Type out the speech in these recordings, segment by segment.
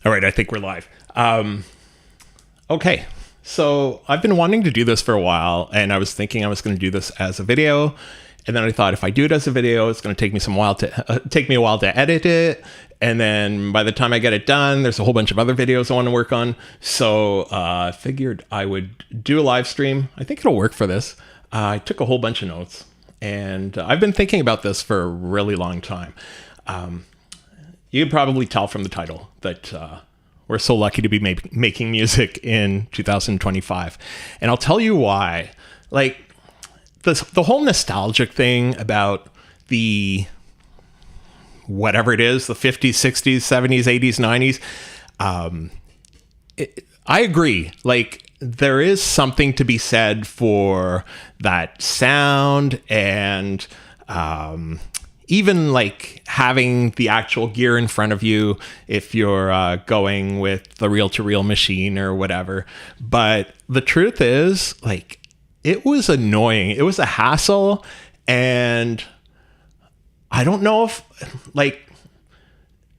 All right, I think we're live. Okay, so I've been wanting to do this for a while, and I was thinking I was going to do this as a video, and then I thought if I do it as a video, it's going to take me a while to edit it, and then by the time I get it done, there's a whole bunch of other videos I want to work on. So I figured I would do a live stream. I think it'll work for this. I took a whole bunch of notes, and I've been thinking about this for a really long time. You can probably tell from the title that we're so lucky to be making music in 2025. And I'll tell you why. Like, the whole nostalgic thing about the whatever it is, the 50s, 60s, 70s, 80s, 90s, I agree. Like, there is something to be said for that sound and even like having the actual gear in front of you if you're going with the reel-to-reel machine or whatever. But the truth is, like, it was annoying. It was a hassle. And I don't know if, like,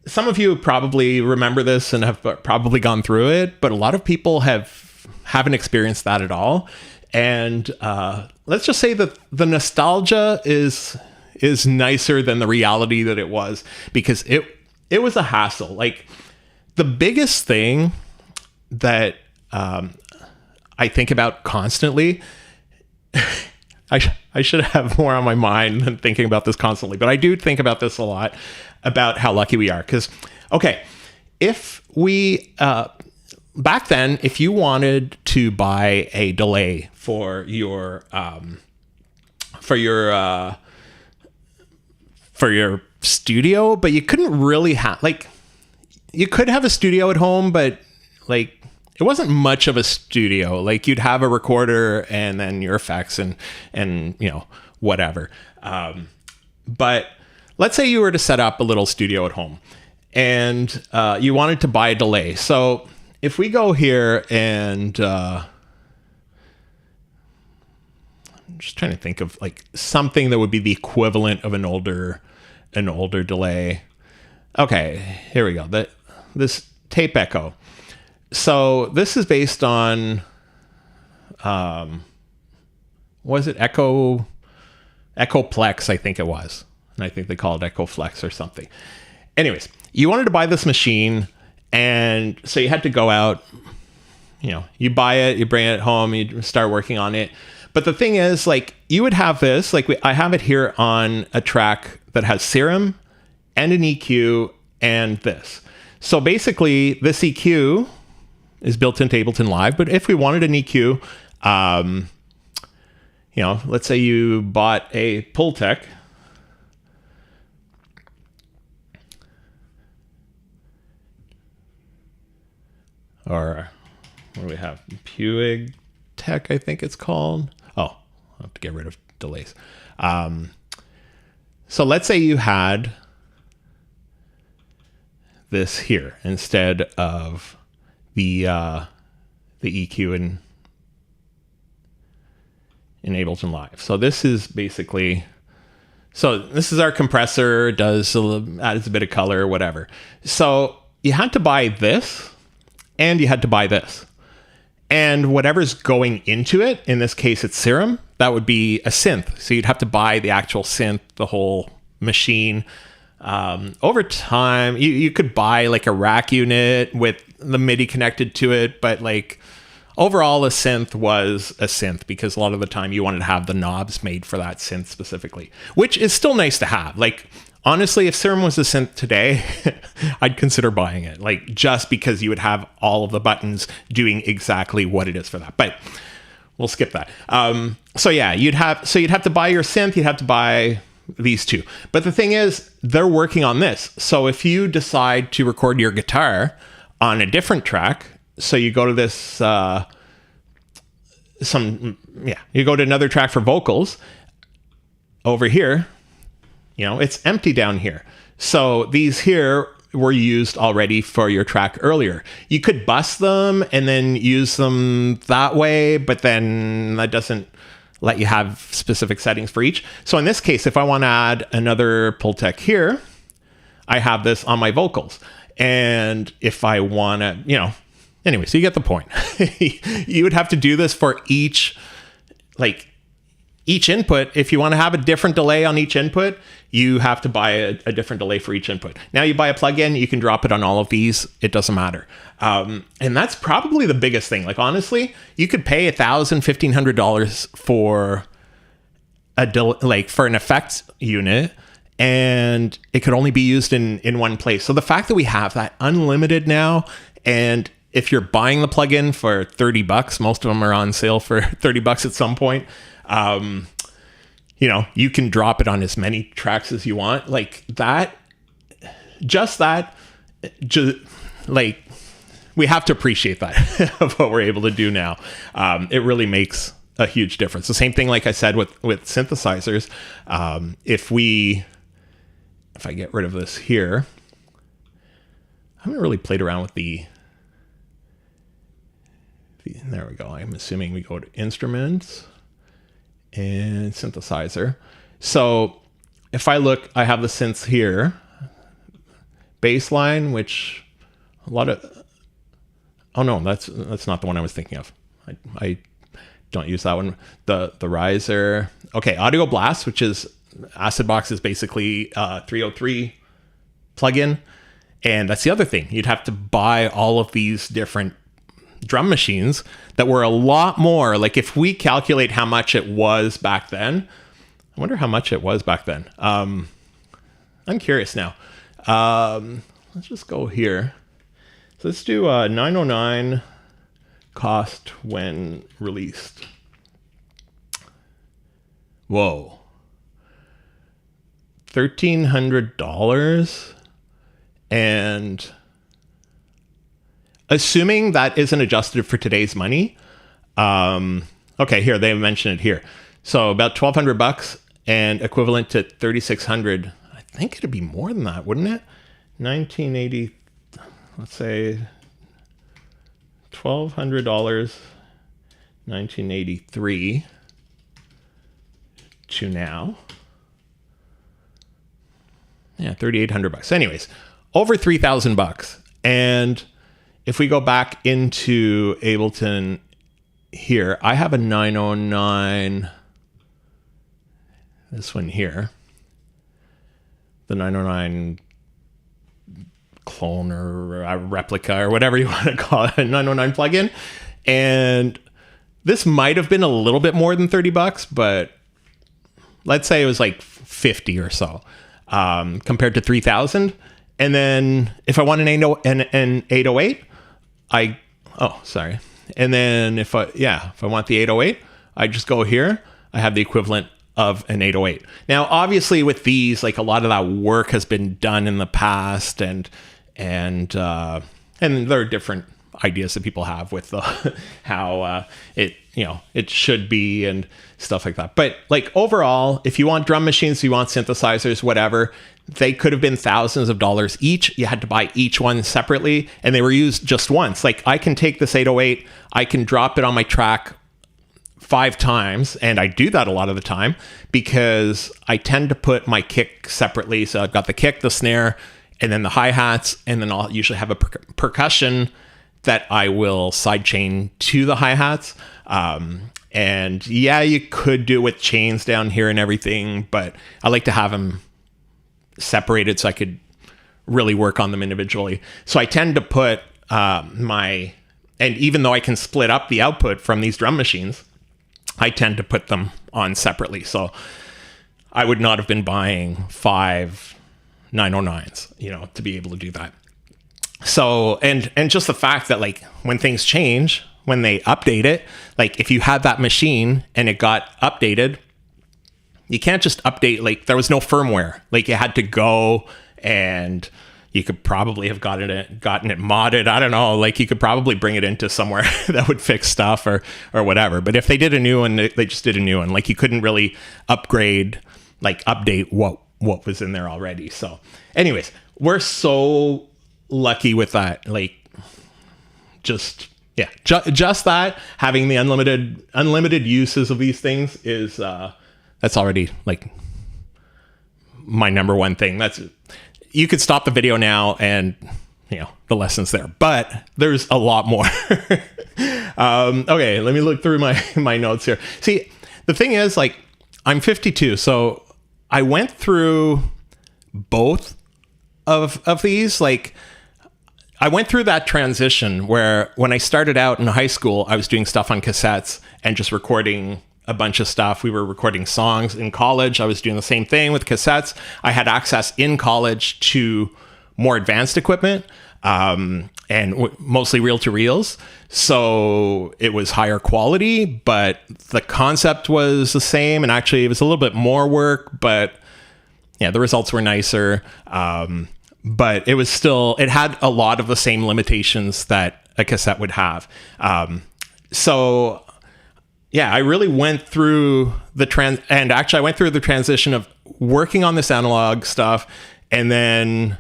some of you probably remember this and have probably gone through it, but a lot of people haven't experienced that at all. And let's just say that the nostalgia is nicer than the reality that it was, because it was a hassle. Like, the biggest thing that I think about constantly, I should have more on my mind than thinking about this constantly, but I do think about this a lot, about how lucky we are. Because, okay, if we back then, if you wanted to buy a delay for your studio, but you couldn't really have, like, you could have a studio at home, but like, it wasn't much of a studio. Like, you'd have a recorder and then your effects and you know, whatever. But let's say you were to set up a little studio at home and you wanted to buy a delay. So if we go here and I'm just trying to think of like something that would be the equivalent of an older delay. Okay, here we go. This tape echo. So this is based on, was it Echoplex? I think it was. And I think they call it Echoflex or something. Anyways, you wanted to buy this machine, and so you had to go out, you know, you buy it, you bring it home, you start working on it. But the thing is, like, you would have this, like, I have it here on a track that has Serum and an EQ and this. So basically, this EQ is built into Ableton Live, but if we wanted an EQ, you know, let's say you bought a Pultec, or what do we have? Puig Tech, I think it's called. Oh, I'll have to get rid of delays. So let's say you had this here instead of the EQ in Ableton Live. So this is basically, so this is our compressor, adds a bit of color, whatever. So you had to buy this and you had to buy this. And whatever's going into it, in this case it's Serum, that would be a synth. So you'd have to buy the actual synth, the whole machine. Over time, you could buy like a rack unit with the MIDI connected to it, but like overall a synth was a synth because a lot of the time you wanted to have the knobs made for that synth specifically, which is still nice to have. Like, honestly, if Serum was a synth today, I'd consider buying it, like, just because you would have all of the buttons doing exactly what it is for that. But we'll skip that. So yeah, you'd have to buy your synth, you'd have to buy these two. But the thing is, they're working on this. So if you decide to record your guitar on a different track, so you go to this, you go to another track for vocals over here, you know, it's empty down here. So these here were used already for your track earlier. You could bus them and then use them that way, but then that doesn't let you have specific settings for each. So in this case, if I want to add another Pultec here, I have this on my vocals. And if I want to, anyway, so you get the point. You would have to do this for each input. If you want to have a different delay on each input, you have to buy a different delay for each input. Now you buy a plugin, you can drop it on all of these. It doesn't matter. And that's probably the biggest thing. Like, honestly, you could pay $1,000, $1,500 for for an effects unit, and it could only be used in one place. So the fact that we have that unlimited now, and if you're buying the plugin for $30, most of them are on sale for $30 at some point. You can drop it on as many tracks as you want. Like that, we have to appreciate that of what we're able to do now. It really makes a huge difference. The same thing, like I said, with synthesizers. If I get rid of this here, I haven't really played around with there we go. I'm assuming we go to instruments and synthesizer. So if I look, I have the synths here, baseline, which oh no, that's not the one I was thinking of. I don't use that one. The riser. Okay, Audio Blast, which is Acid Box, is basically 303 plugin. And that's the other thing. You'd have to buy all of these different drum machines that were a lot more. Like if we calculate how much it was back then, I wonder how much it was back then. I'm curious now. Let's just go here. So let's do 909 cost when released. Whoa. $1,300. And assuming that isn't adjusted for today's money. Okay, here, they mentioned it here. So about $1,200 and equivalent to $3,600. I think it'd be more than that, wouldn't it? 1980, let's say $1,200, 1983 to now. Yeah, $3,800. Anyways, over $3,000. And if we go back into Ableton here, I have a 909, this one here, the 909 clone or a replica or whatever you want to call it, a 909 plugin. And this might have been a little bit more than $30, but let's say it was like 50 or so compared to 3,000. And then if I want an 808, and then if I want the 808, I just go here. I have the equivalent of an 808. Now, obviously with these, like a lot of that work has been done in the past, and there are different ideas that people have with how it should be and stuff like that. But like overall, if you want drum machines, you want synthesizers, whatever, they could have been thousands of dollars each. You had to buy each one separately, and they were used just once. Like I can take this 808, I can drop it on my track 5 times, and I do that a lot of the time because I tend to put my kick separately. So I've got the kick, the snare, and then the hi-hats, and then I'll usually have a percussion that I will sidechain to the hi-hats. And yeah, you could do it with chains down here and everything, but I like to have them separated so I could really work on them individually. So I tend to put and even though I can split up the output from these drum machines, I tend to put them on separately. So I would not have been buying 5 909s, to be able to do that. So, and just the fact that like when things change, when they update it, like if you had that machine and it got updated, you can't just update, like there was no firmware. Like you had to go, and you could probably have gotten it modded. I don't know. Like you could probably bring it into somewhere that would fix stuff or whatever. But if they did a new one, they just did a new one. Like you couldn't really upgrade, like update what was in there already. So anyways, we're so lucky with that. Like just that, having the unlimited uses of these things is that's already like my number one thing. You could stop the video now and the lessons there, but there's a lot more. Okay, let me look through my notes here. See, the thing is, like, I'm 52, so I went through both of these. Like, I went through that transition where when I started out in high school, I was doing stuff on cassettes and just recording a bunch of stuff. We were recording songs. In college, I was doing the same thing with cassettes. I had access in college to more advanced equipment, and mostly reel-to-reels. So it was higher quality, but the concept was the same. And actually, it was a little bit more work, but yeah, the results were nicer. But it was still, it had a lot of the same limitations that a cassette would have. So yeah, I really went through and actually I went through the transition of working on this analog stuff, and then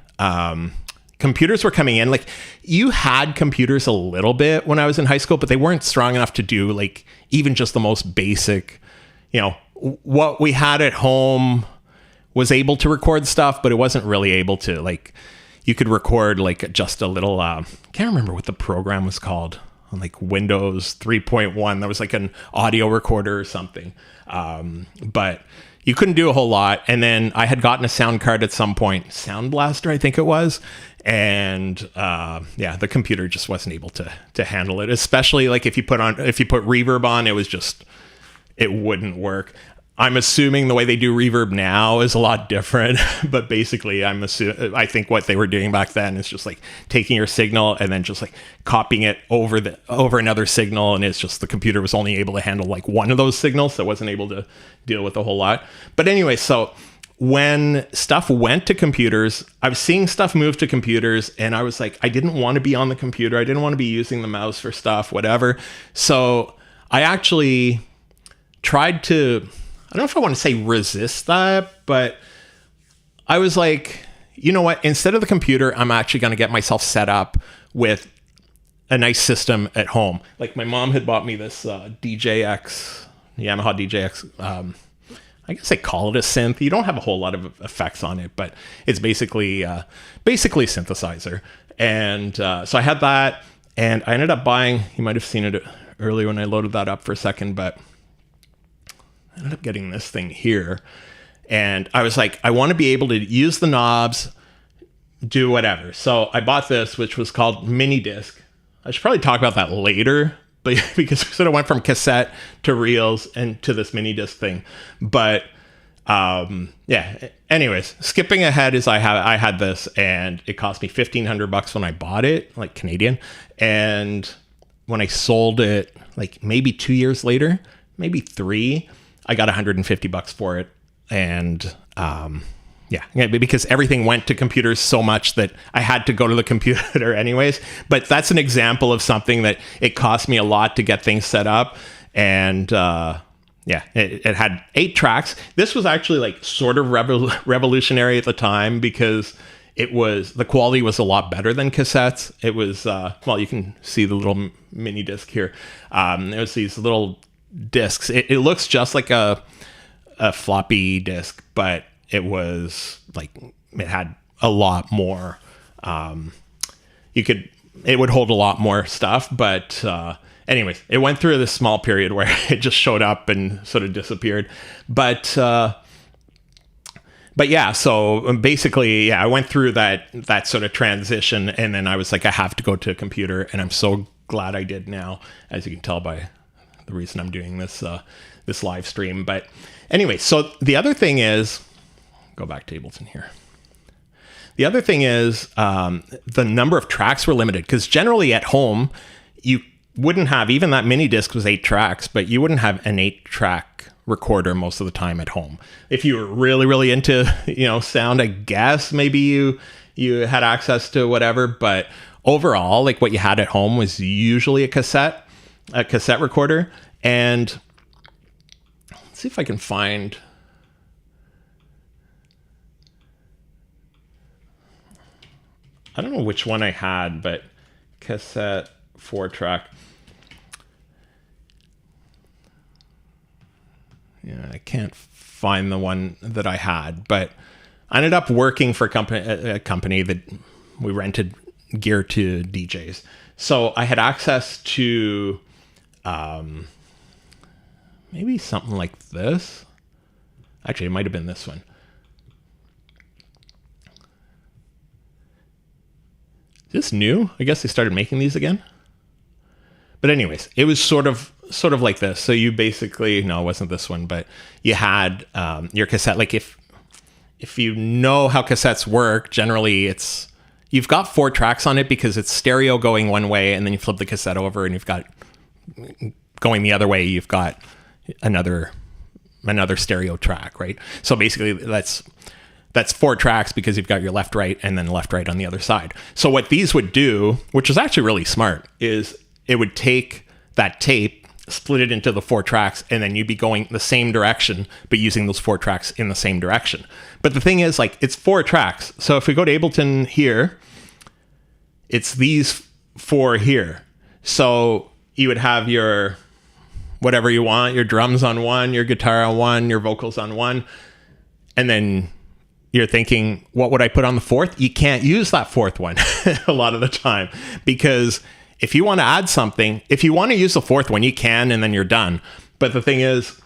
computers were coming in. Like, you had computers a little bit when I was in high school, but they weren't strong enough to do like even just the most basic, what we had at home was able to record stuff, but it wasn't really able to, like, you could record like just a little, can't remember what the program was called on like Windows 3.1. There was like an audio recorder or something. But you couldn't do a whole lot. And then I had gotten a sound card at some point, Sound Blaster, I think it was. And the computer just wasn't able to handle it, especially like if you put reverb on, it wouldn't work. I'm assuming the way they do reverb now is a lot different, but basically I think what they were doing back then is just like taking your signal and then just like copying it over another signal. And it's just the computer was only able to handle like one of those signals, so it wasn't able to deal with a whole lot. But anyway, so when stuff went to computers, I was seeing stuff move to computers, and I was like, I didn't want to be on the computer. I didn't want to be using the mouse for stuff, whatever. So I actually tried to, I don't know if I want to say resist that, but I was like, you know what? Instead of the computer, I'm actually going to get myself set up with a nice system at home. Like, my mom had bought me this Yamaha DJX. I guess they call it a synth. You don't have a whole lot of effects on it, but it's basically a synthesizer. And so I had that, and I ended up buying, you might have seen it earlier when I loaded that up for a second, but I ended up getting this thing here. And I was like, I want to be able to use the knobs, do whatever. So I bought this, which was called Mini Disc. I should probably talk about that later, but because we sort of went from cassette to reels and to this Mini Disc thing. But anyways, skipping ahead is I had this, and it cost me $1,500 when I bought it, like Canadian. And when I sold it, like maybe 2 years later, maybe 3, I got $150 for it. And because everything went to computers so much that I had to go to the computer anyways. But that's an example of something that it cost me a lot to get things set up. And it had 8 tracks. This was actually like sort of revolutionary at the time, because the quality was a lot better than cassettes. It was, you can see the little mini disc here. It was these little discs. It looks just like a floppy disk, but it was like, it had a lot more, it would hold a lot more stuff. But anyways, it went through this small period where it just showed up and sort of disappeared. But yeah, so basically, I went through that sort of transition, and then I was like, I have to go to a computer, and I'm so glad I did now, as you can tell by the reason I'm doing this live stream. But anyway, so the other thing is, go back to Ableton here. The other thing is the number of tracks were limited, because generally at home, you wouldn't have, even that mini disc was 8 tracks, but you wouldn't have an 8-track recorder most of the time at home. If you were really, really into, sound, I guess maybe you had access to whatever, but overall, like what you had at home was usually a cassette recorder. And let's see if I can find, I don't know which one I had, but cassette 4-track. Yeah, I can't find the one that I had, but I ended up working for a company that we rented gear to DJs. So I had access to maybe something like this. Actually, it might have been this one. Is this new? I guess they started making these again. But anyways, it was sort of like this. So you basically, no, it wasn't this one, but you had your cassette. Like if you know how cassettes work, generally you've got 4 tracks on it because it's stereo going one way, and then you flip the cassette over and you've got going the other way, you've got another stereo track, right? So basically that's 4 tracks because you've got your left, right, and then left, right on the other side. So what these would do, which is actually really smart, is it would take that tape, split it into the 4 tracks, and then you'd be going the same direction, but using those 4 tracks in the same direction. But the thing is, like, it's 4 tracks. So if we go to Ableton here, it's these 4 here. So you would have your whatever you want, your drums on one, your guitar on one, your vocals on one, and then you're thinking, what would I put on the 4th? You can't use that 4th one a lot of the time, because if you want to add something, if you want to use the 4th one, you can, and then you're done. But the thing is,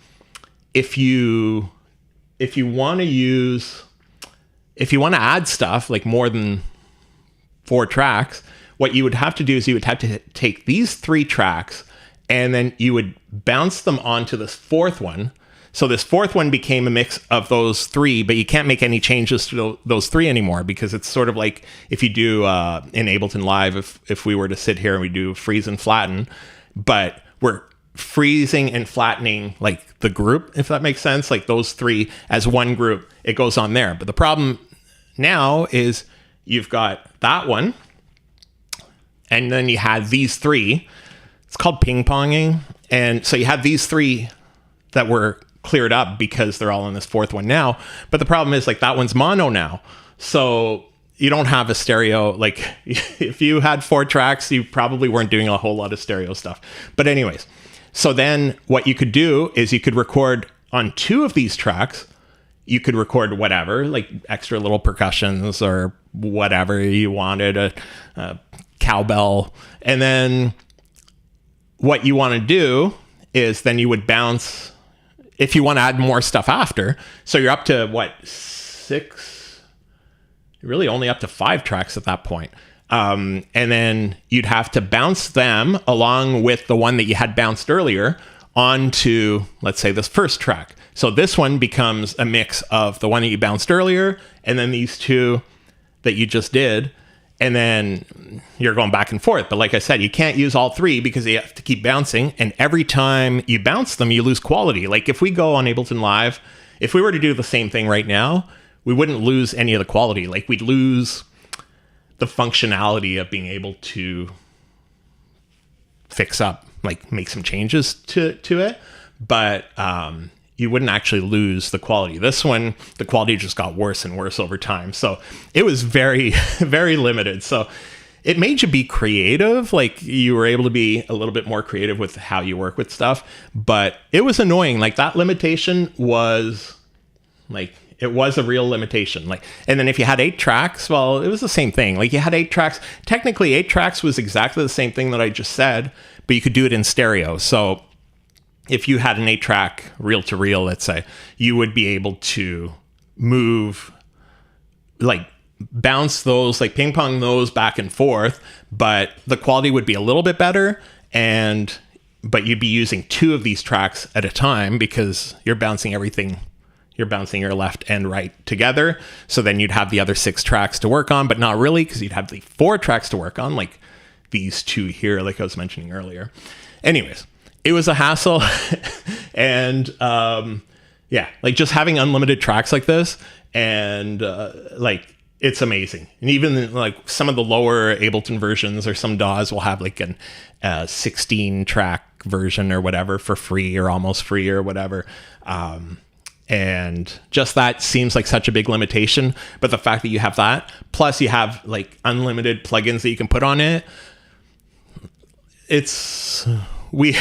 if you want to add stuff like more than 4 tracks, what you would have to do is you would have to take these 3 tracks and then you would bounce them onto this 4th one. So this 4th one became a mix of those 3, but you can't make any changes to those 3 anymore, because it's sort of like if you do in Ableton Live, if we were to sit here and we do freeze and flatten, but we're freezing and flattening like the group, if that makes sense, like those 3 as one group, it goes on there. But the problem now is you've got that one, and then you had these 3. It's called ping-ponging. And so you have these 3 that were cleared up because they're all in this 4th one now. But the problem is, like, that one's mono now. So you don't have a stereo. Like, if you had 4 tracks, you probably weren't doing a whole lot of stereo stuff. But anyways, so then what you could do is you could record on 2 of these tracks. You could record whatever, like extra little percussions or whatever you wanted, a cowbell. And then what you want to do is then you would bounce if you want to add more stuff after. So you're up to what, 6? You're really only up to 5 tracks at that point. And then you'd have to bounce them along with the one that you had bounced earlier onto, let's say, this first track. So this one becomes a mix of the one that you bounced earlier and then these 2 that you just did. And then you're going back and forth. But like I said, you can't use all 3 because you have to keep bouncing. And every time you bounce them, you lose quality. Like if we go on Ableton Live, if we were to do the same thing right now, we wouldn't lose any of the quality. Like we'd lose the functionality of being able to fix up, like make some changes to it. But you wouldn't actually lose the quality. This one, the quality just got worse and worse over time. So it was very, very limited. So it made you be creative. Like you were able to be a little bit more creative with how you work with stuff. But it was annoying. Like that limitation was like, it was a real limitation. Like, and then if you had 8 tracks, well, it was the same thing. Like you had 8 tracks. Technically 8 tracks was exactly the same thing that I just said, but you could do it in stereo. So if you had an 8-track reel to reel, let's say, you would be able to move, like bounce those, like ping pong those back and forth, but the quality would be a little bit better. But you'd be using 2 of these tracks at a time because you're bouncing everything. You're bouncing your left and right together. So then you'd have the other 6 tracks to work on, but not really, because you'd have the 4 tracks to work on, like these 2 here, like I was mentioning earlier. Anyways, it was a hassle. And yeah, like just having unlimited tracks like this, and like it's amazing. And even like some of the lower Ableton versions or some DAWs will have like an 16 track version or whatever for free or almost free or whatever. And just that seems like such a big limitation. But the fact that you have that, plus you have like unlimited plugins that you can put on it, it's... We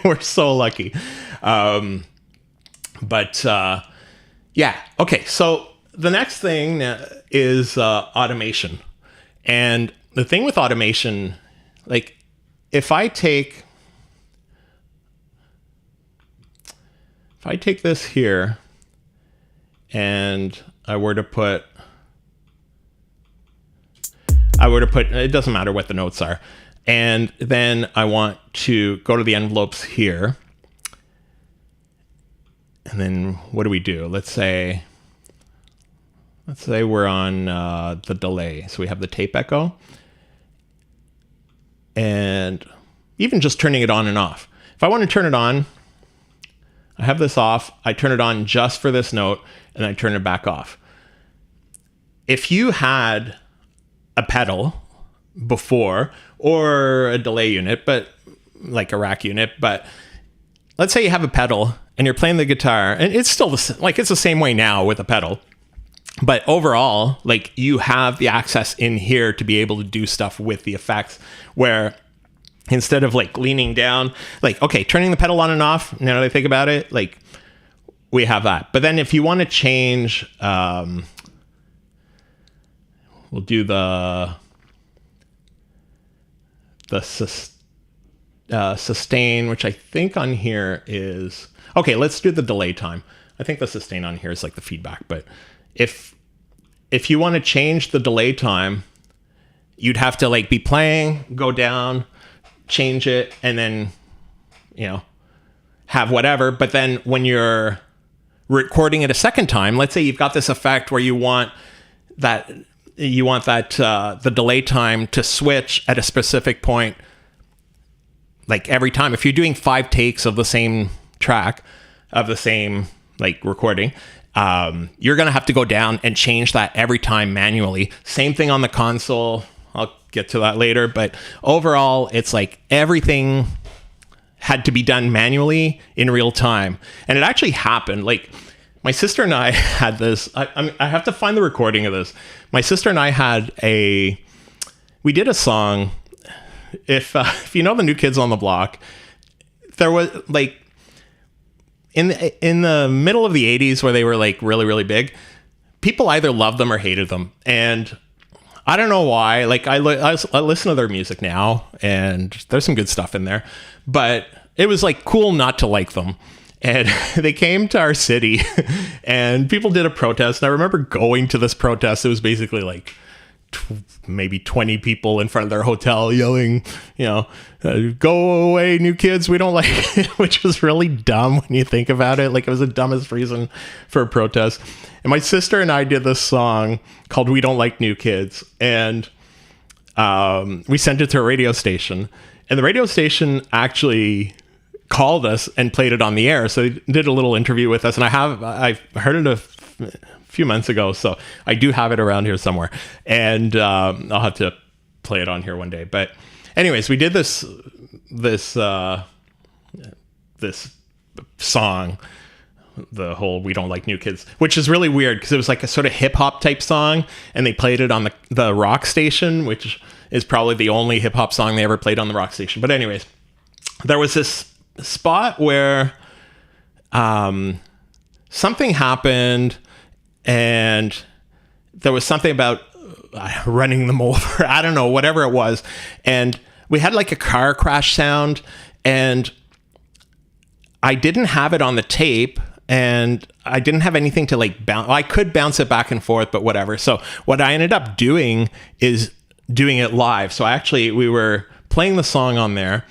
were so lucky. But yeah. Okay. So the next thing is automation. And the thing with automation, like if I take this here and I were to put, it doesn't matter what the notes are. And then I want to go to the envelopes here. And then what do we do? Let's say we're on the delay. So we have the tape echo. And even just turning it on and off. If I want to turn it on, I have this off. I turn it on just for this note, and I turn it back off. If you had a pedal before, or a delay unit, but like a rack unit, but let's say you have a pedal and you're playing the guitar, and it's still it's the same way now with a pedal, but overall, like you have the access in here to be able to do stuff with the effects, where instead of like leaning down, like, okay, turning the pedal on and off, now that I think about it, like we have that. But then if you want to change, we'll do the sustain, which I think on here is, okay, let's do the delay time. I think the sustain on here is like the feedback, but if you want to change the delay time, you'd have to like be playing, go down, change it, and then, you know, have whatever. But then when you're recording it a second time, let's say you've got this effect where you want that the delay time to switch at a specific point, like every time. If you're doing 5 takes of the same track, of the same like recording, you're gonna have to go down and change that every time manually. Same thing on the console. I'll get to that later, but overall, it's like everything had to be done manually in real time. And it actually happened. Like my sister and I had this, I have to find the recording of this. My sister and I we did a song. If you know the New Kids on the Block, there was like in the middle of the 80s where they were like really, really big, people either loved them or hated them. And I don't know why. Like I listen to their music now, and there's some good stuff in there, but it was like cool not to like them. And they came to our city and people did a protest. And I remember going to this protest. It was basically like maybe 20 people in front of their hotel yelling, you know, go away, New Kids, we don't like it, which was really dumb when you think about it. Like it was the dumbest reason for a protest. And my sister and I did this song called We Don't Like New Kids. And we sent it to a radio station. And the radio station actually called us and played it on the air. So they did a little interview with us. And I heard it a few months ago. So I do have it around here somewhere. And I'll have to play it on here one day. But anyways, we did this song, the whole We Don't Like New Kids, which is really weird because it was like a sort of hip hop type song, and they played it on the rock station, which is probably the only hip hop song they ever played on the rock station. But anyways, there was this spot where something happened, and there was something about running them over. I don't know, whatever it was. And we had like a car crash sound, and I didn't have it on the tape, and I didn't have anything to like bounce. I could bounce it back and forth, but whatever. So what I ended up doing is doing it live. So we were playing the song on there,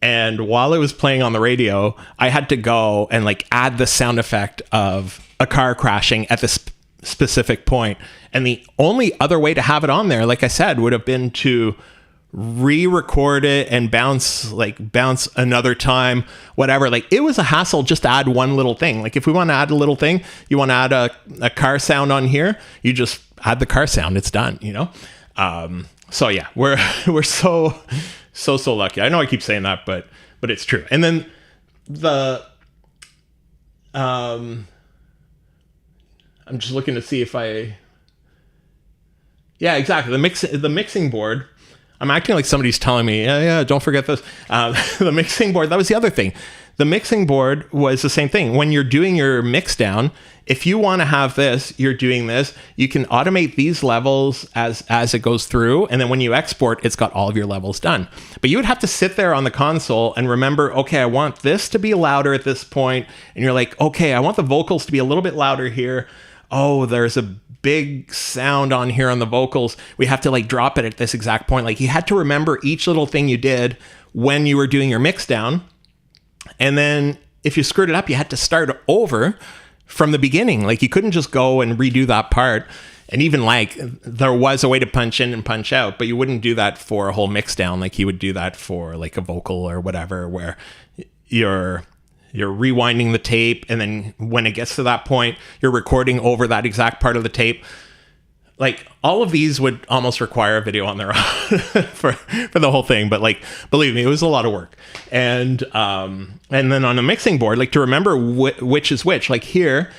and while it was playing on the radio, I had to go and like add the sound effect of a car crashing at this specific point. And the only other way to have it on there, like I said, would have been to re-record it and bounce another time, whatever. Like it was a hassle just to add one little thing. Like if we want to add a little thing, you want to add a car sound on here, you just add the car sound, it's done, you know? So yeah, we're so lucky. I know I keep saying that, but it's true. And then I'm just looking to see if yeah, exactly. The mixing board, I'm acting like somebody's telling me, yeah, don't forget this. The mixing board, that was the other thing. The mixing board was the same thing. When you're doing your mix down, if you want to have this, you're doing this, you can automate these levels as it goes through. And then when you export, it's got all of your levels done. But you would have to sit there on the console and remember, okay, I want this to be louder at this point. And you're like, okay, I want the vocals to be a little bit louder here. Oh, there's a big sound on here on the vocals. We have to like drop it at this exact point. Like you had to remember each little thing you did when you were doing your mix down. And then if you screwed it up, you had to start over from the beginning. Like you couldn't just go and redo that part. And even like there was a way to punch in and punch out, but you wouldn't do that for a whole mix down. Like you would do that for like a vocal or whatever, where you're rewinding the tape. And then when it gets to that point, you're recording over that exact part of the tape. Like all of these would almost require a video on their own for the whole thing. But like, believe me, it was a lot of work. And then on a mixing board, like to remember which is which, like here,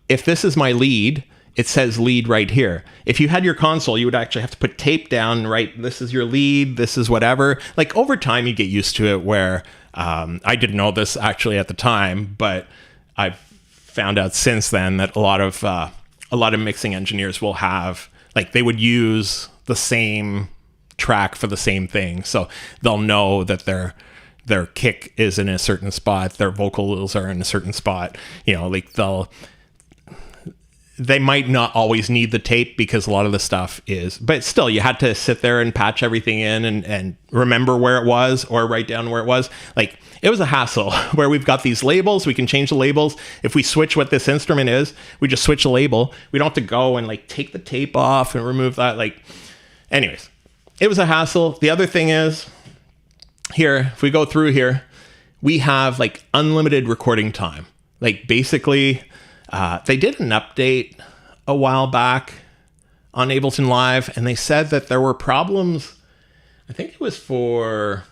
if this is my lead, it says lead right here. If you had your console, you would actually have to put tape down, right? This is your lead, this is whatever. Like over time, you get used to it where I didn't know this actually at the time, but I've found out since then that a lot of mixing engineers will have, like they would use the same track for the same thing. So they'll know that their kick is in a certain spot, their vocals are in a certain spot, you know, like they might not always need the tape because a lot of the stuff is, but still you had to sit there and patch everything in and remember where it was or write down where it was. Like it was a hassle where we've got these labels. We can change the labels. If we switch what this instrument is, we just switch the label. We don't have to go and like take the tape off and remove that. Like anyways, it was a hassle. The other thing is here, if we go through here, we have like unlimited recording time. Like basically, they did an update a while back on Ableton Live, and they said that there were problems. I think it was for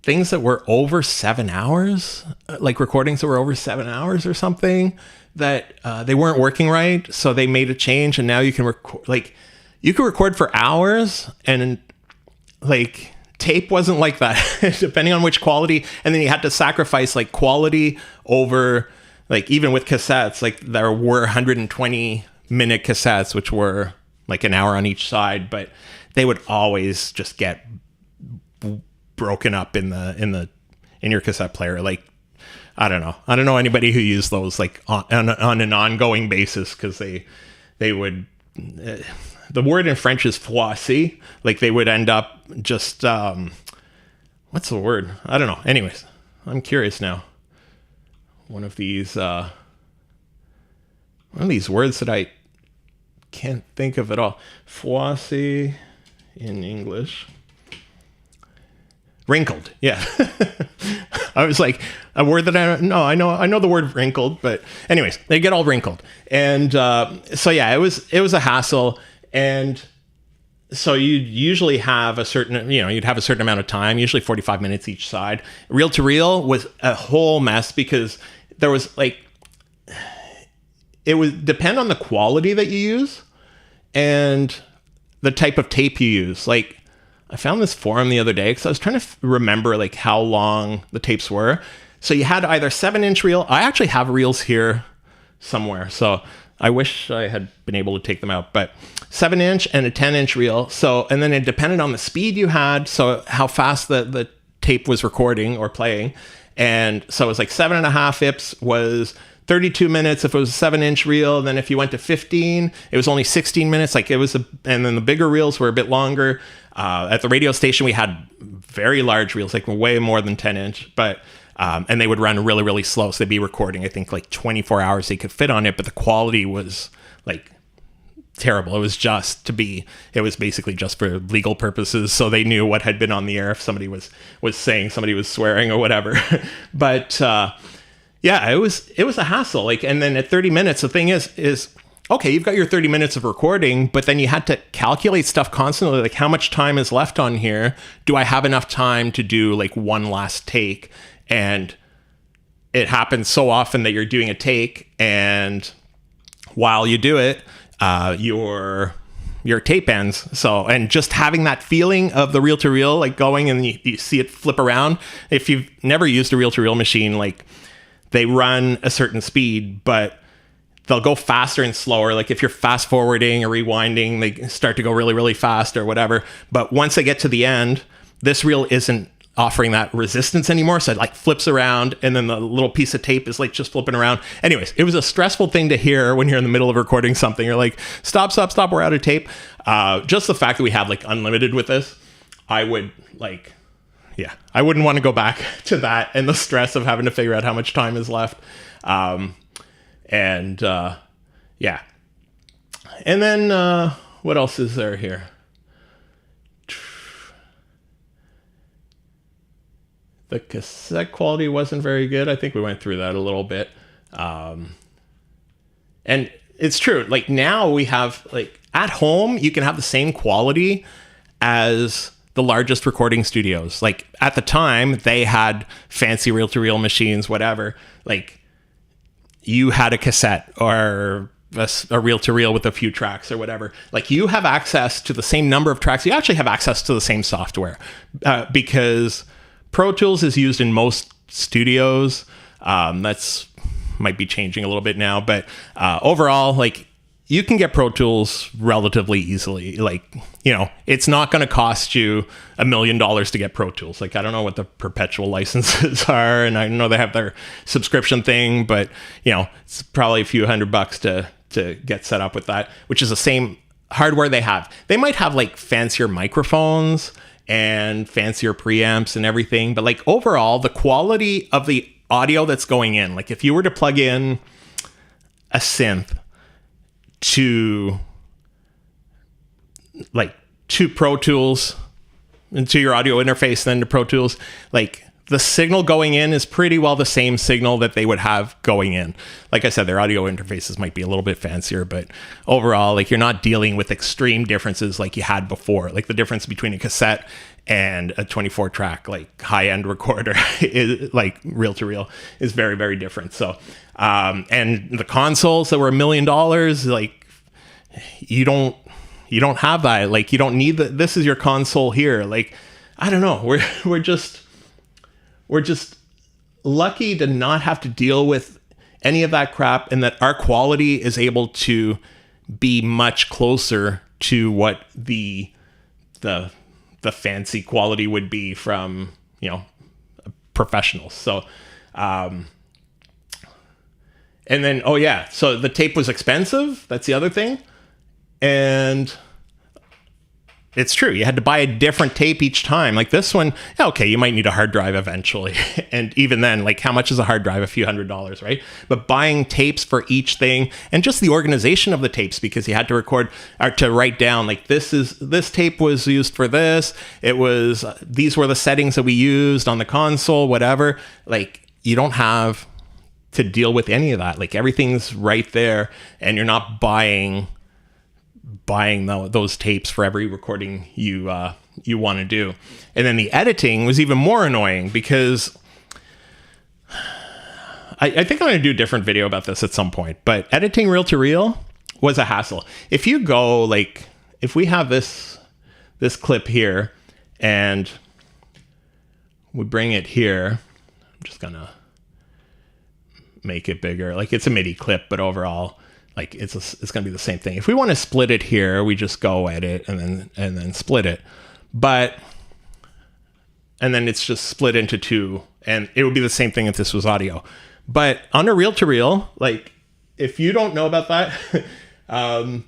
things that were over 7 hours, like recordings that were over 7 hours or something, that they weren't working right. So they made a change, and now you can record, like you could record for hours, and like tape wasn't like that, depending on which quality. And then you had to sacrifice like quality over. Like even with cassettes, like there were 120-minute cassettes, which were like an hour on each side, but they would always just get broken up in your cassette player. Like I don't know anybody who used those like on an ongoing basis, because they would. The word in French is froissé. Like they would end up just what's the word? I don't know. Anyways, I'm curious now. One of these words that I can't think of at all. Froissé in English. Wrinkled. Yeah. I was like, a word that I know the word wrinkled, but anyways, they get all wrinkled. And so yeah, it was a hassle. And so you'd usually have a certain amount of time, usually 45 minutes each side. Reel to reel was a whole mess because there was like, it would depend on the quality that you use and the type of tape you use. Like I found this forum the other day because I was trying to remember like how long the tapes were. So you had either 7-inch reel. I actually have reels here somewhere, so I wish I had been able to take them out, but 7-inch and a 10-inch reel. So, and then it depended on the speed you had. So how fast the tape was recording or playing. And so it was like 7.5 IPS was 32 minutes if it was a 7-inch reel. Then if you went to 15, it was only 16 minutes. Like it was and then the bigger reels were a bit longer. At the radio station, we had very large reels, like way more than 10-inch, but and they would run really, really slow. So they'd be recording, I think like 24 hours they could fit on it, but the quality was like terrible. It was basically just for legal purposes, so they knew what had been on the air if somebody was saying somebody was swearing or whatever. But yeah, it was a hassle. Like, and then at 30 minutes, the thing is okay, you've got your 30 minutes of recording, but then you had to calculate stuff constantly, like how much time is left on here. Do I have enough time to do like one last take? And it happens so often that you're doing a take, and while you do it, you're your tape ends. So, and just having that feeling of the reel-to-reel, like going and you see it flip around. If you've never used a reel-to-reel machine, like they run a certain speed, but they'll go faster and slower. Like if you're fast forwarding or rewinding, they start to go really, really fast or whatever. But once they get to the end, this reel isn't offering that resistance anymore. So it like flips around and then the little piece of tape is like just flipping around. Anyways, it was a stressful thing to hear when you're in the middle of recording something. You're like, stop, we're out of tape. Just the fact that we have like unlimited with this, I would like, yeah, I wouldn't want to go back to that and the stress of having to figure out how much time is left. Yeah. And then what else is there here? The cassette quality wasn't very good. I think we went through that a little bit. And it's true. Like now we have like at home, you can have the same quality as the largest recording studios. Like at the time they had fancy reel-to-reel machines, whatever. Like you had a cassette or a reel-to-reel with a few tracks or whatever. Like you have access to the same number of tracks. You actually have access to the same software because Pro Tools is used in most studios. That's might be changing a little bit now, but overall, like you can get Pro Tools relatively easily. Like, you know, it's not going to cost you $1 million to get Pro Tools. Like, I don't know what the perpetual licenses are, and I know they have their subscription thing, but you know, it's probably a few $100 to get set up with that, which is the same hardware they have. They might have like fancier microphones and fancier preamps and everything. But like overall, the quality of the audio that's going in, like if you were to plug in a synth to Pro Tools into your audio interface, then to Pro Tools, like the signal going in is pretty well the same signal that they would have going in. Like I said, their audio interfaces might be a little bit fancier, but overall, like you're not dealing with extreme differences like you had before. Like the difference between a cassette and a 24 track, like high-end recorder is like reel-to-reel is very, very different. So, and the consoles that were $1 million, like you don't have that. Like you don't need this is your console here. Like, I don't know. We're just lucky to not have to deal with any of that crap, and that our quality is able to be much closer to what the fancy quality would be from, you know, professionals. So, and then, oh yeah, so the tape was expensive. That's the other thing. And it's true. You had to buy a different tape each time. Like this one, okay, you might need a hard drive eventually. And even then, like how much is a hard drive? A few $100s, right? But buying tapes for each thing and just the organization of the tapes, because you had to record or to write down like this tape was used for this. It was, these were the settings that we used on the console, whatever. Like you don't have to deal with any of that. Like everything's right there, and you're not buying those tapes for every recording you want to do. And then the editing was even more annoying because I think I'm going to do a different video about this at some point, but editing reel-to-reel was a hassle. If you go like, if we have this clip here and we bring it here, I'm just going to make it bigger. Like it's a MIDI clip, but overall, like it's going to be the same thing. If we want to split it here, we just go edit and then split it. And then it's just split into two, and it would be the same thing if this was audio. But on a reel-to-reel, like if you don't know about that, oh,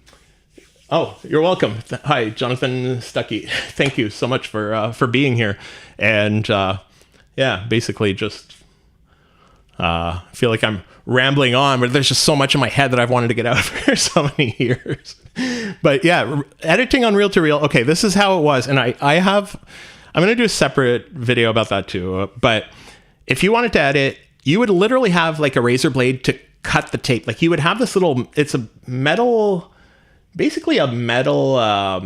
you're welcome. Hi, Jonathan Stuckey. Thank you so much for being here. And yeah, basically just feel like I'm rambling on, but there's just so much in my head that I've wanted to get out for so many years. But yeah, editing on reel-to-reel. Okay, this is how it was. And I'm going to do a separate video about that too. But if you wanted to edit, you would literally have like a razor blade to cut the tape. Like you would have this little, it's a metal, basically a metal, I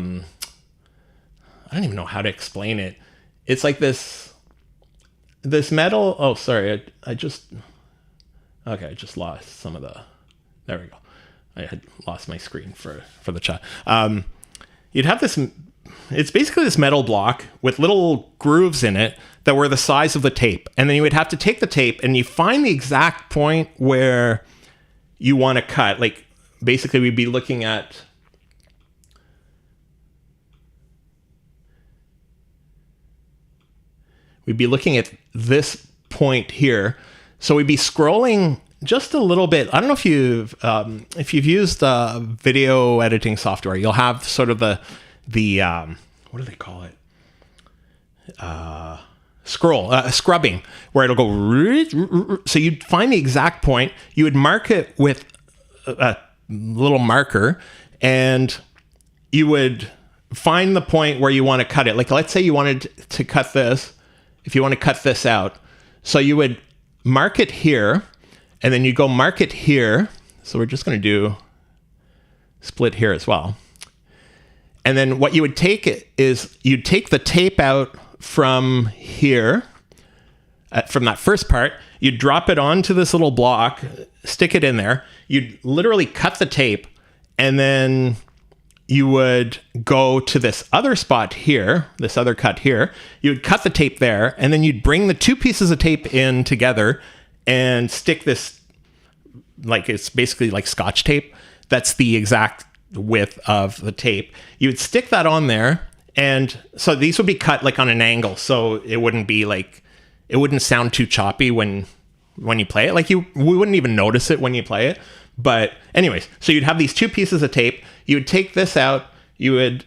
don't even know how to explain it. It's like this metal. Oh, sorry. I just lost some of the, there we go. I had lost my screen for the chat. you'd have this, it's basically this metal block with little grooves in it that were the size of the tape. And then you would have to take the tape and you find the exact point where you want to cut. Like basically we'd be looking at, this point here. So we'd be scrolling just a little bit. I don't know if you've used video editing software, you'll have sort of the what do they call it? Scrubbing, where it'll go. So you'd find the exact point. You would mark it with a little marker, and you would find the point where you want to cut it. Like, let's say you wanted to cut this. If you want to cut this out, so you would mark it here, and then you go mark it here. So we're just going to do split here as well. And then what you would take is you'd take the tape out from here, from that first part, you'd drop it onto this little block, stick it in there. You'd literally cut the tape, and then you would go to this other spot here, this other cut here. You would cut the tape there, and then you'd bring the two pieces of tape in together and stick this, like it's basically like Scotch tape. That's the exact width of the tape. You would stick that on there. And so these would be cut like on an angle, so it wouldn't be like, it wouldn't sound too choppy when you play it. Like we wouldn't even notice it when you play it. But anyways, so you'd have these two pieces of tape. You would take this out. You would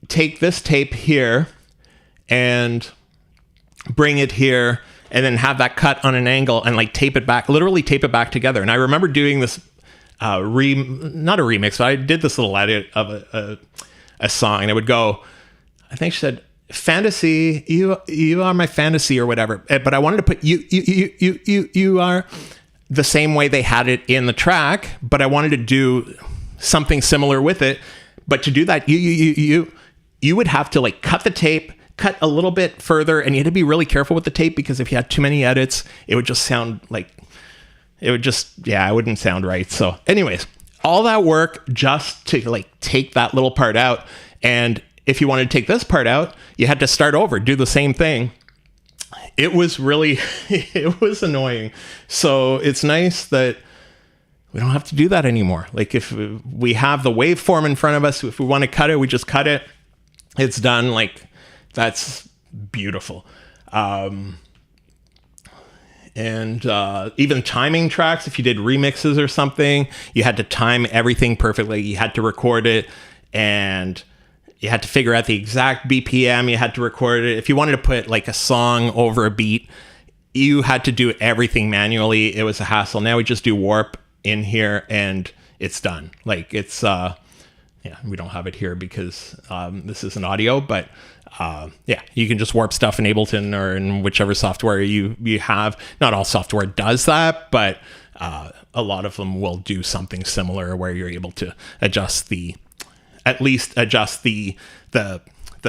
take this tape here and bring it here, and then have that cut on an angle and like tape it back, literally tape it back together. And I remember doing this not a remix, but I did this little edit of a song, and it would go, I think she said, "Fantasy, you are my fantasy," or whatever. But I wanted to put you are the same way they had it in the track, but I wanted to do something similar with it. But to do that, you would have to like cut the tape, cut a little bit further, and you had to be really careful with the tape, because if you had too many edits, it would just sound like, it wouldn't sound right. So anyways, all that work just to like take that little part out. And if you wanted to take this part out, you had to start over, do the same thing. It was really, it was annoying. So it's nice that we don't have to do that anymore. Like if we have the waveform in front of us, if we want to cut it, we just cut it. It's done. Like that's beautiful. And even timing tracks, if you did remixes or something, you had to time everything perfectly. You had to record it, and you had to figure out the exact BPM. You had to record it. If you wanted to put like a song over a beat, you had to do everything manually. It was a hassle. Now we just do warp in here and it's done. Like it's, we don't have it here because this isn't audio, but you can just warp stuff in Ableton or in whichever software you have. Not all software does that, but a lot of them will do something similar where you're able to adjust the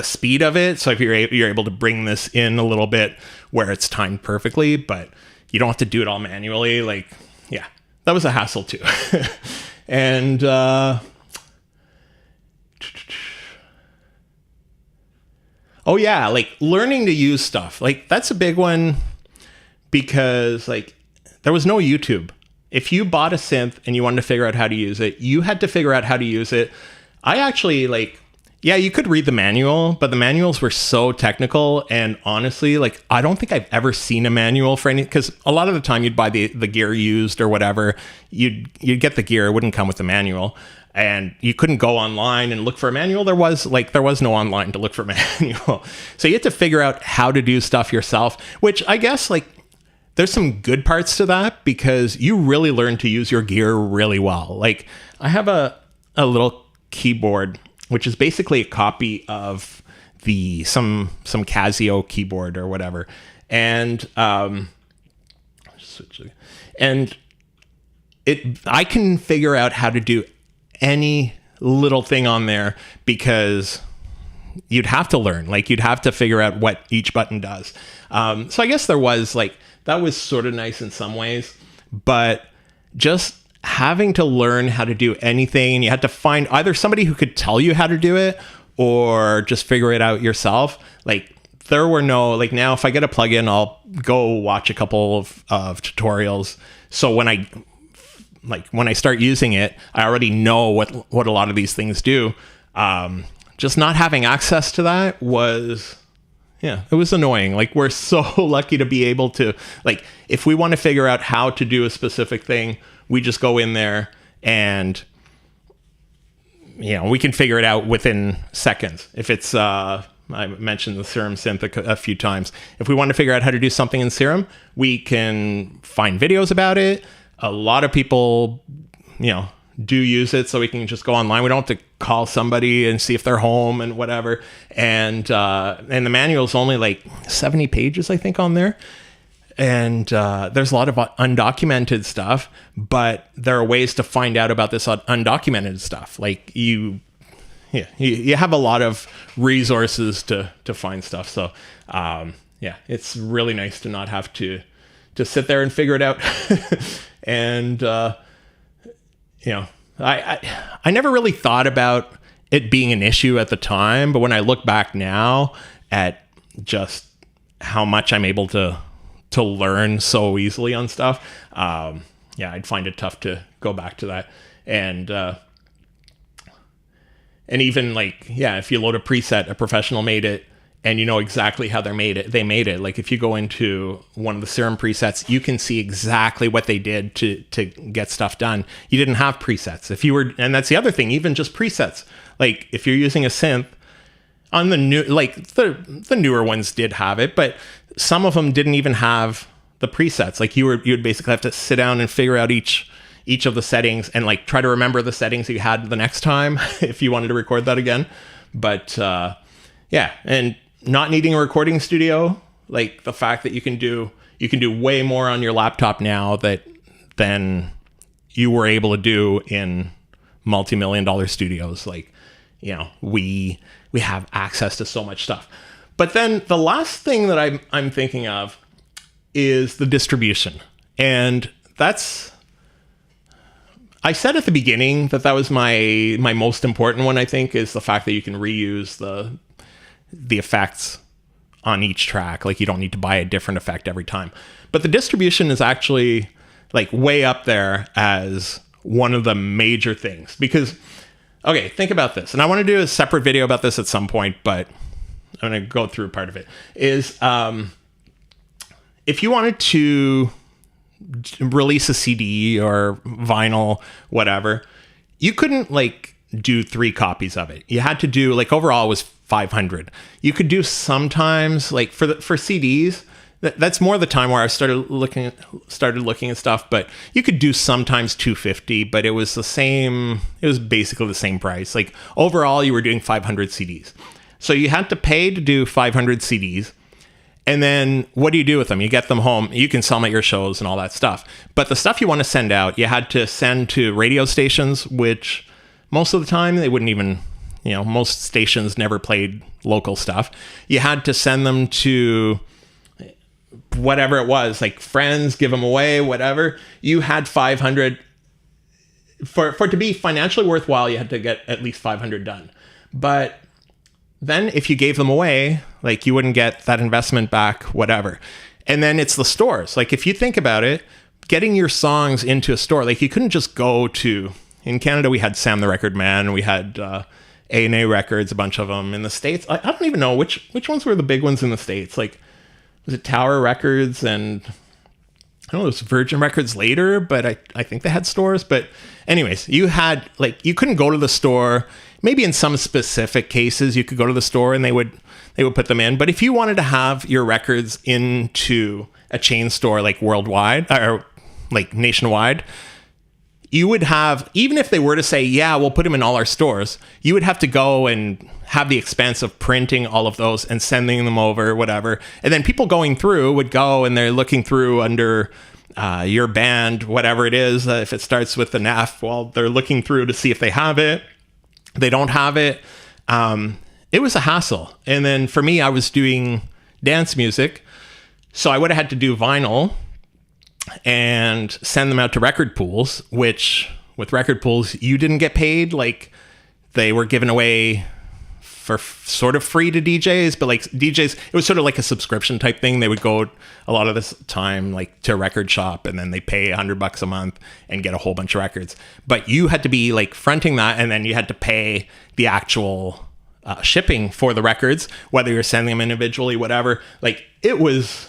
speed of it. So if you're able to bring this in a little bit where it's timed perfectly, but you don't have to do it all manually. Like, yeah, that was a hassle too. And oh yeah, like learning to use stuff. Like that's a big one, because like there was no YouTube. If you bought a synth and you wanted to figure out how to use it, you had to figure out how to use it. I actually you could read the manual, but the manuals were so technical, and honestly, like I don't think I've ever seen a manual for any, because a lot of the time you'd buy the gear used or whatever, you'd get the gear, it wouldn't come with the manual, and you couldn't go online and look for a manual. There was no online to look for a manual. So you had to figure out how to do stuff yourself, which I guess like there's some good parts to that, because you really learn to use your gear really well. Like I have a little keyboard, which is basically a copy of some Casio keyboard or whatever, and I can figure out how to do any little thing on there, because you'd have to learn, like you'd have to figure out what each button does. So I guess there was like, that was sort of nice in some ways, but just having to learn how to do anything, and you had to find either somebody who could tell you how to do it, or just figure it out yourself. Like there were no, like now if I get a plugin, I'll go watch a couple of tutorials. So when I start using it, I already know what a lot of these things do. Just not having access to that was, yeah, it was annoying. Like we're so lucky to be able to, like, if we want to figure out how to do a specific thing, we just go in there and, you know, we can figure it out within seconds. If it's, I mentioned the Serum synth a few times. If we want to figure out how to do something in Serum, we can find videos about it. A lot of people, you know, do use it, so we can just go online. We don't have to call somebody and see if they're home and whatever. And the manual is only like 70 pages, I think, on there. And there's a lot of undocumented stuff, but there are ways to find out about this undocumented stuff. Like you have a lot of resources to find stuff. So yeah, it's really nice to not have to sit there and figure it out. And you know, I never really thought about it being an issue at the time, but when I look back now at just how much I'm able to learn so easily on stuff, yeah, I'd find it tough to go back to that. And even like, yeah, if you load a preset, a professional made it, and you know exactly how they made it. Like if you go into one of the Serum presets, you can see exactly what they did to get stuff done. You didn't have presets. If you were, and that's the other thing, even just presets. Like if you're using a synth on the new, like the newer ones did have it, but some of them didn't even have the presets. Like you'd basically have to sit down and figure out each of the settings and like try to remember the settings you had the next time if you wanted to record that again. But yeah, and not needing a recording studio, like the fact that you can do way more on your laptop now than you were able to do in multi-million-dollar studios. Like, you know, we have access to so much stuff. But then the last thing that I'm thinking of is the distribution. And that's, I said at the beginning that was my most important one, I think, is the fact that you can reuse the effects on each track. Like you don't need to buy a different effect every time. But the distribution is actually like way up there as one of the major things, because, okay, think about this. And I want to do a separate video about this at some point, but I'm going to go through part of it. Is if you wanted to release a CD or vinyl, whatever, you couldn't like do 3 copies of it. You had to do, like, overall it was 500. You could do sometimes, like for CDs, that's more the time where I started looking at stuff, but you could do sometimes 250, but it was basically the same price. Like overall you were doing 500 CDs. So you had to pay to do 500 CDs. And then what do you do with them? You get them home, you can sell them at your shows and all that stuff. But the stuff you want to send out, you had to send to radio stations, which most of the time they wouldn't even, you know, most stations never played local stuff. You had to send them to whatever it was, like friends, give them away, whatever. You had 500. For it to be financially worthwhile, you had to get at least 500 done. But then if you gave them away, like, you wouldn't get that investment back, whatever. And then it's the stores. Like, if you think about it, getting your songs into a store, like, you couldn't just go to, in Canada, we had Sam the Record Man, we had A&A Records, a bunch of them. In the States, I don't even know which ones were the big ones in the States. Like, was it Tower Records and, I don't know, it was Virgin Records later, but I think they had stores. But anyways, you had, like, you couldn't go to the store. Maybe in some specific cases you could go to the store and they would put them in. But if you wanted to have your records into a chain store, like worldwide or like nationwide, you would have, even if they were to say, yeah, we'll put them in all our stores, you would have to go and have the expense of printing all of those and sending them over, whatever. And then people going through would go and they're looking through under your band, whatever it is. If it starts with an F, well, they're looking through to see if they have it. They don't have it. It was a hassle. And then for me, I was doing dance music, so I would have had to do vinyl and send them out to record pools, which with record pools, you didn't get paid. Like, they were giving away for sort of free to DJs, but like DJs, it was sort of like a subscription type thing. They would go a lot of this time like to a record shop, and then they pay $100 a month and get a whole bunch of records. But you had to be like fronting that, and then you had to pay the actual shipping for the records, whether you're sending them individually, whatever. Like it was,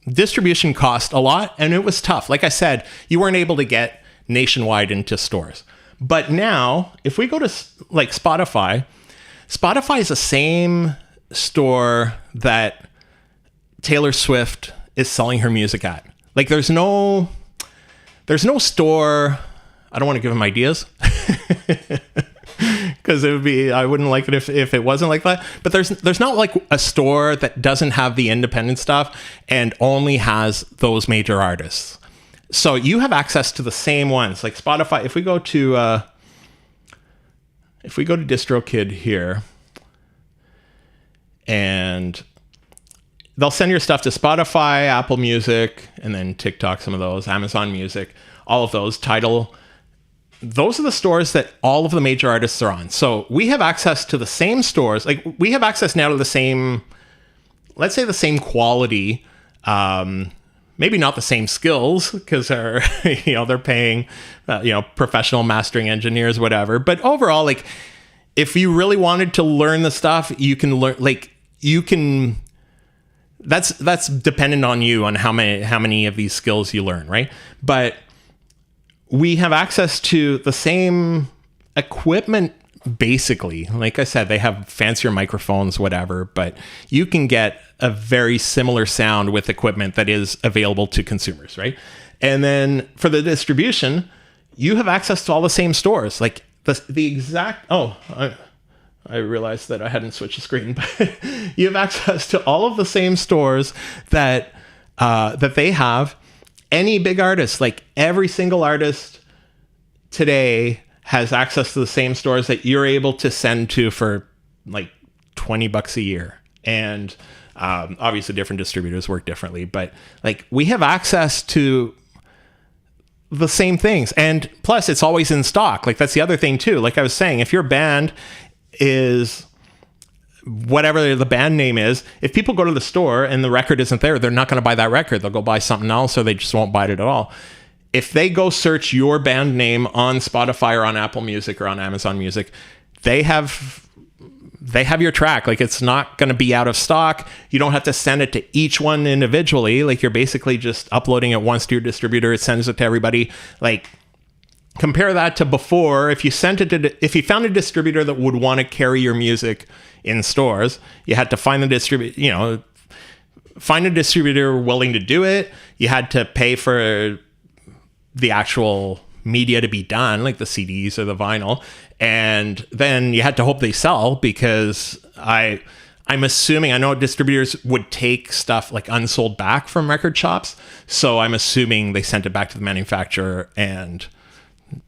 distribution cost a lot, and it was tough. Like I said, you weren't able to get nationwide into stores. But now, if we go to like Spotify is the same store that Taylor Swift is selling her music at. Like there's no store. I don't want to give him ideas because I wouldn't like it if it wasn't like that. But there's not like a store that doesn't have the independent stuff and only has those major artists. So you have access to the same ones, like Spotify. If we go to DistroKid here, and they'll send your stuff to Spotify, Apple Music, and then TikTok, some of those, Amazon Music, all of those, Tidal. Those are the stores that all of the major artists are on. So we have access to the same stores. Like we have access now to the same, let's say the same quality, maybe not the same skills because they're, they're paying, professional mastering engineers, whatever. But overall, like if you really wanted to learn the stuff, you can learn, that's dependent on you on how many of these skills you learn. Right. But we have access to the same equipment. Basically, like I said, they have fancier microphones, whatever, but you can get a very similar sound with equipment that is available to consumers, right? And then for the distribution, you have access to all the same stores, like the exact. I realized that I hadn't switched the screen, but you have access to all of the same stores that they have. Any big artist, like every single artist today has access to the same stores that you're able to send to for like $20 a year. And obviously different distributors work differently, but like we have access to the same things. And plus it's always in stock. Like that's the other thing too. Like I was saying, if your band is whatever the band name is, if people go to the store and the record isn't there, they're not going to buy that record. They'll go buy something else, or they just won't buy it at all. If they go search your band name on Spotify or on Apple Music or on Amazon Music, they have your track. Like it's not going to be out of stock. You don't have to send it to each one individually. Like you're basically just uploading it once to your distributor. It sends it to everybody. Like compare that to before. If you found a distributor that would want to carry your music in stores, you had to find the find a distributor willing to do it. You had to pay for the actual media to be done, like the CDs or the vinyl. And then you had to hope they sell, because I'm assuming, I know distributors would take stuff like unsold back from record shops. So I'm assuming they sent it back to the manufacturer, and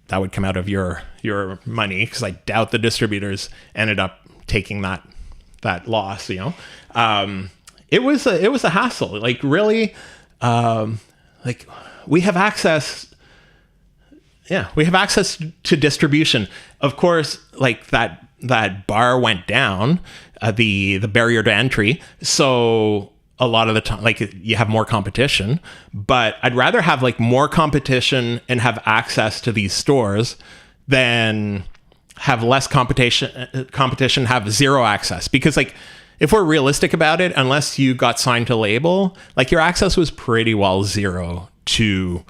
that would come out of your money, because I doubt the distributors ended up taking that loss, It was a hassle. Like really, like we have access. Yeah, we have access to distribution. Of course, like that bar went down, the barrier to entry. So a lot of the time, like you have more competition, but I'd rather have like more competition and have access to these stores than have less competition, have zero access. Because like, if we're realistic about it, unless you got signed to label, like your access was pretty well zero to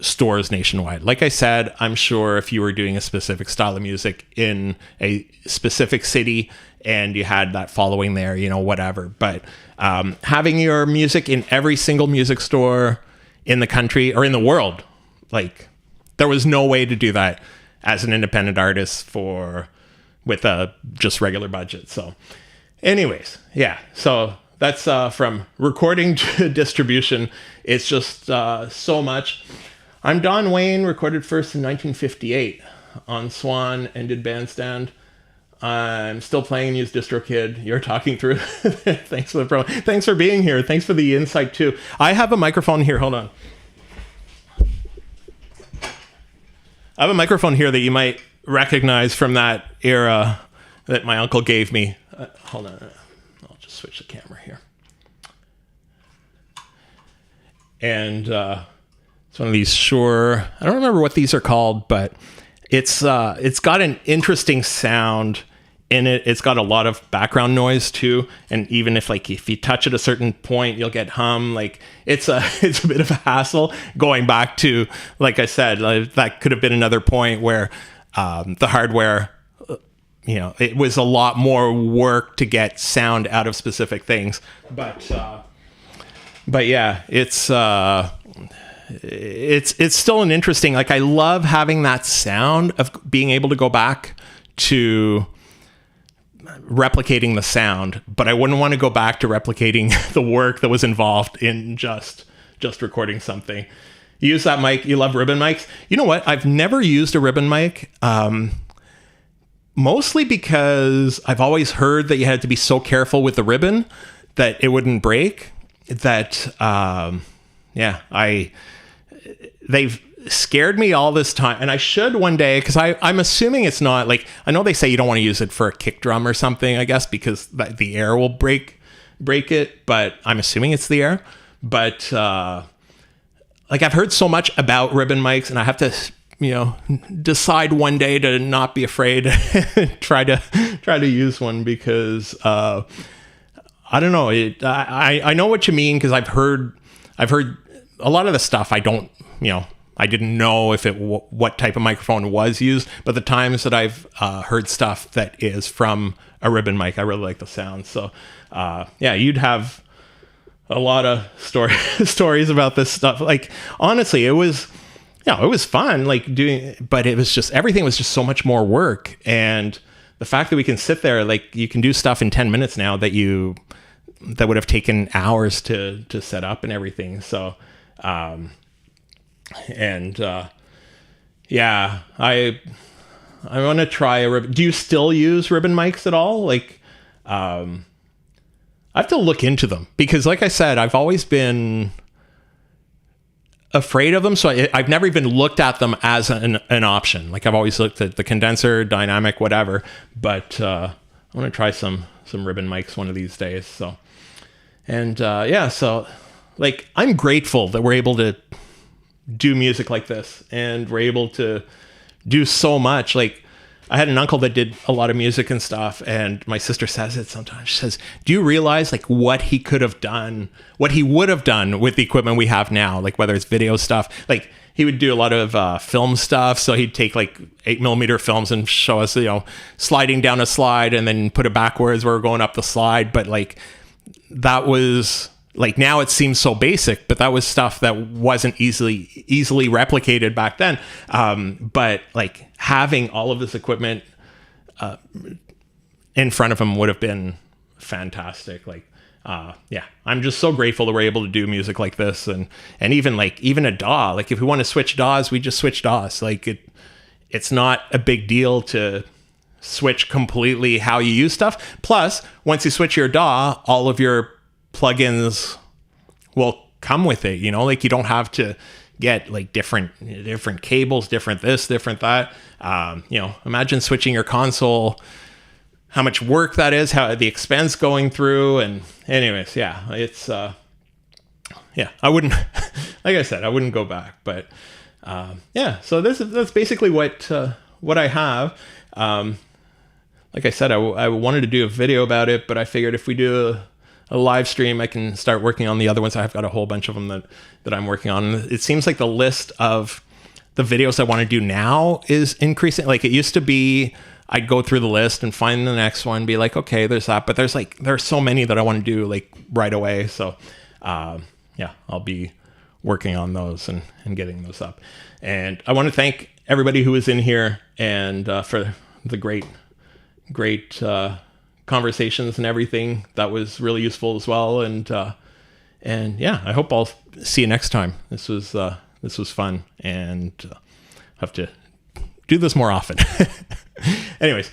stores nationwide. Like I said, I'm sure if you were doing a specific style of music in a specific city and you had that following there, whatever. But having your music in every single music store in the country or in the world, like there was no way to do that as an independent artist with a just regular budget. So anyways, yeah. So that's from recording to distribution. It's just so much. I'm Don Wayne, recorded first in 1958 on Swan and did Bandstand. I'm still playing and use DistroKid. You're talking through. Thanks for the promo. Thanks for being here. Thanks for the insight too. I have a microphone here. Hold on. I have a microphone here that you might recognize from that era. that my uncle gave me. Hold on, I'll just switch the camera here. And it's one of these Shure. I don't remember what these are called, but it's got an interesting sound in it. It's got a lot of background noise too, and even if you touch at a certain point, you'll get hum. Like it's a bit of a hassle going back to, like I said, that could have been another point where the hardware, it was a lot more work to get sound out of specific things. But yeah, it's still an interesting. Like I love having that sound of being able to go back to replicating the sound, but I wouldn't want to go back to replicating the work that was involved in just recording something. You use that mic. You love ribbon mics. You know what? I've never used a ribbon mic, mostly because I've always heard that you had to be so careful with the ribbon that it wouldn't break. That they've scared me all this time, and I should one day, because I'm assuming it's not like, I know they say you don't want to use it for a kick drum or something, I guess, because the air will break it, but I'm assuming it's the air. But I've heard so much about ribbon mics, and I have to decide one day to not be afraid, try to use one, because I don't know, I know what you mean, because I've heard a lot of the stuff. I didn't know if what type of microphone was used, but the times that I've heard stuff that is from a ribbon mic, I really like the sound. So you'd have a lot of stories about this stuff. Like honestly, it was fun, but it was just, everything was just so much more work. And the fact that we can sit there, you can do stuff in 10 minutes now that would have taken hours to set up and everything. So I want to try a ribbon. Do you still use ribbon mics at all? I have to look into them, because like I said, I've always been afraid of them. So I've never even looked at them as an option. I've always looked at the condenser, dynamic, whatever, but I want to try some ribbon mics one of these days. So, and so I'm grateful that we're able to do music like this, and we're able to do so much. I had an uncle that did a lot of music and stuff, and my sister says it sometimes. She says, do you realize what he could have done, what he would have done with the equipment we have now, whether it's video stuff. He would do a lot of film stuff, so he'd take 8mm films and show us sliding down a slide and then put it backwards where we're going up the slide. But that was now it seems so basic, but that was stuff that wasn't easily replicated back then. But having all of this equipment in front of him would have been fantastic. I'm just so grateful that we're able to do music like this, and even a DAW. If we want to switch DAWs, we just switch DAWs. It's not a big deal to switch completely how you use stuff. Plus, once you switch your DAW, all of your plugins will come with it. You don't have to get different cables, different this, different that. Imagine switching your console, how much work that is, how the expense going through. And anyways, it's I wouldn't, like I said, I wouldn't go back. But so that's basically what I have. Like I said, I wanted to do a video about it, but I figured if we do a live stream, I can start working on the other ones. I've got a whole bunch of them that I'm working on. It seems like the list of the videos I want to do now is increasing. It used to be, I'd go through the list and find the next one, be okay, there's that, but there's so many that I want to do right away. So I'll be working on those and getting those up. And I want to thank everybody who was in here and for the great conversations and everything. That was really useful as well. And I hope I'll see you next time. This was fun, and have to do this more often. Anyways,